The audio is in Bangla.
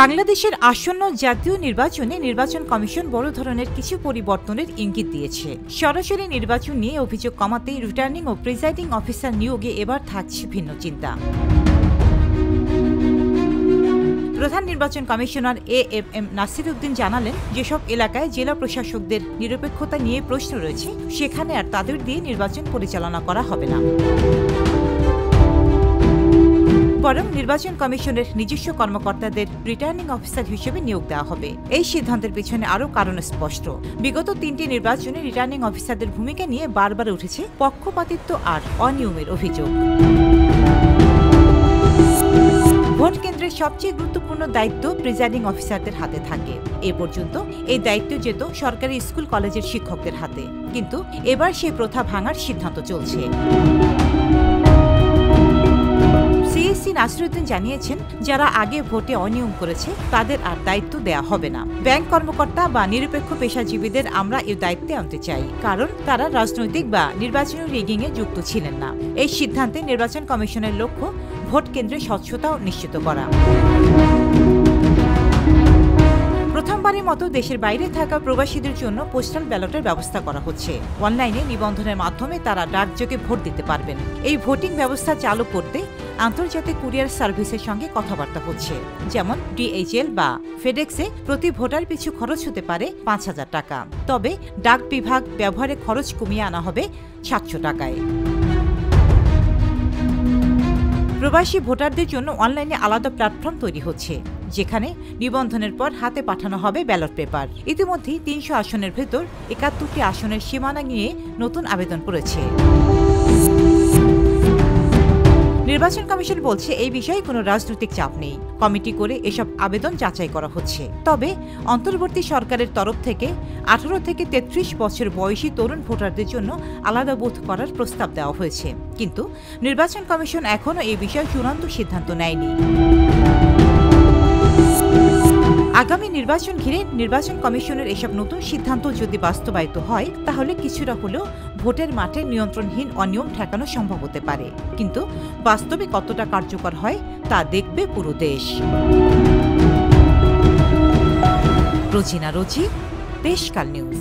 বাংলাদেশের আসন্ন জাতীয় নির্বাচনে নির্বাচন কমিশন বড় ধরনের কিছু পরিবর্তনের ইঙ্গিত দিয়েছে। সরাসরি নির্বাচন নিয়ে অভিযোগ কমাতে রিটার্নিং ও প্রিজাইডিং অফিসার নিয়োগে এবার থাকছে ভিন্ন চিন্তা। প্রধান নির্বাচন কমিশনার এএম নাসির উদ্দিন জানালেন, যেসব এলাকায় জেলা প্রশাসকদের নিরপেক্ষতা নিয়ে প্রশ্ন রয়েছে সেখানে আর তাদের দিয়ে নির্বাচন পরিচালনা করা হবে না, বরং নির্বাচন কমিশনের নিজস্ব কর্মকর্তাদের রিটার্নিং অফিসার হিসেবে নিয়োগ দেওয়া হবে। এই সিদ্ধান্তের পেছনে আরও কারণ স্পষ্ট। বিগত 3টি নির্বাচনে রিটার্নিং অফিসারদের ভূমিকা নিয়ে বারবার উঠেছে পক্ষপাতিত্ব আর অনিয়মের অভিযোগ। ভোট কেন্দ্রের সবচেয়ে গুরুত্বপূর্ণ দায়িত্ব প্রিজাইডিং অফিসারদের হাতে থাকে। এ পর্যন্ত এই দায়িত্ব যেত সরকারি স্কুল কলেজের শিক্ষকদের হাতে, কিন্তু এবার সেই প্রথা ভাঙার সিদ্ধান্ত চলছে। সিএসি নাসির উদ্দিন জানিয়েছেন, যারা আগে ভোটে অনিয়ম করেছে তাদের আর দায়িত্ব দেয়া হবে না। ব্যাংক কর্মকর্তা বা নিরপেক্ষ পেশাজীবীদের আমরা এই দায়িত্বে আনতে চাই, কারণ তারা রাজনৈতিক বা নির্বাচনী রিগিংয়ে যুক্ত ছিলেন না। এই সিদ্ধান্তে নির্বাচন কমিশনের লক্ষ্য ভোট কেন্দ্রে স্বচ্ছতা নিশ্চিত করা। প্রথমবারের মতো দেশের বাইরে থাকা প্রবাসীদের জন্য পোস্টাল ব্যালটের ব্যবস্থা করা হচ্ছে। অনলাইনে নিবন্ধনের মাধ্যমে তারা ডাকযোগে ভোট দিতে পারবেন। এই ভোটিং ব্যবস্থা চালু করতে আন্তর্জাতিক কুরিয়ার সার্ভিসের সঙ্গে কথাবার্তা হচ্ছে। যেমন DHL বা ফেডেক্সে প্রতি ভোটার পিছু খরচ হতে পারে 5,000 টাকা, তবে ডাক বিভাগ ব্যবহারে খরচ কমিয়ে আনা হবে 700 টাকায়। প্রবাসী ভোটারদের জন্য অনলাইনে আলাদা প্ল্যাটফর্ম তৈরি হচ্ছে, যেখানে নিবন্ধনের পর হাতে পাঠানো হবে ব্যালট পেপার। ইতিমধ্যেই 300 আসনের ভেতর 71টি আসনের সীমানা নিয়ে নতুন আবেদন করেছে। নির্বাচন কমিশন বলছে, এই বিষয়ে কোনো রাজনৈতিক চাপ নেই। কমিটি করে এসব আবেদন যাচাই করা হচ্ছে। তবে অন্তর্বর্তী সরকারের তরফ থেকে 18 থেকে 33 বছর বয়সী তরুণ ভোটারদের জন্য আলাদা বুথ করার প্রস্তাব দেওয়া হয়েছে, কিন্তু নির্বাচন কমিশন এখনও এই বিষয়ে চূড়ান্ত সিদ্ধান্ত নেয়নি। আগামী নির্বাচন ঘিরে নির্বাচন কমিশনের এসব নতুন সিদ্ধান্ত যদি বাস্তবায়িত হয়, তাহলে কিছুটা হলেও ভোটের মাঠে নিয়ন্ত্রণহীন অনিয়ম ঠেকানো সম্ভব হতে পারে, কিন্তু বাস্তবে কতটা কার্যকর হয় তা দেখবে পুরো দেশ। রোজিনা রোজি, দেশকাল নিউজ।